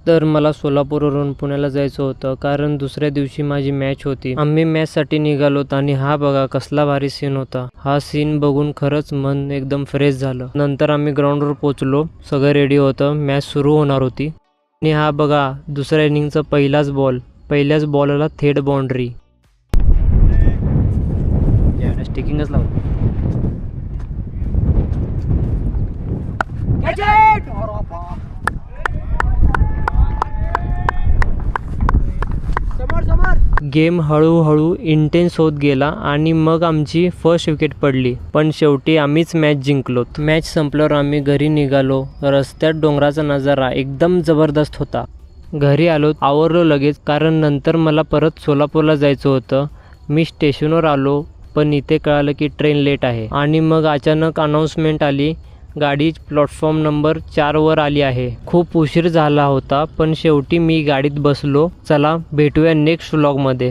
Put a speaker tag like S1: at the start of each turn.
S1: तर मला सोलापूरवरून पुण्याला जायचं होतं, कारण दुसऱ्या दिवशी माझी मॅच होती. आम्ही मॅचसाठी निघालोत आणि हा बघा कसला भारी सीन होता. हा सीन बघून खरंच मन एकदम फ्रेश झालं. नंतर आम्ही ग्राउंडवर पोचलो, सगळं रेडी होतं, मॅच सुरू होणार होती. आणि हा बघा दुसऱ्या इनिंगचा पहिल्याच बॉलला थेट बाउंड्री. स्टिकिंगच लावलं. गेम हळूहळू इंटेन्स होत गेला आणि मग आमची फर्स्ट विकेट पडली, पण शेवटी आम्हीच मॅच जिंकलोत. मॅच संपल्यावर आम्ही घरी निघालो. रस्त्यात डोंगराचा नजारा एकदम जबरदस्त होता. घरी आलो, आवरलो लगेच, कारण नंतर मला परत सोलापूरला जायचं होतं. मी स्टेशनवर आलो, पण इथे कळालं की ट्रेन लेट आहे. आणि मग अचानक अनाऊन्समेंट आली, गाडी प्लॅटफॉर्म नंबर 4 वर आली आहे. खूप उशीर झाला होता, पण शेवटी मी गाडीत बसलो. चला भेटूया नेक्स्ट व्लॉगमध्ये.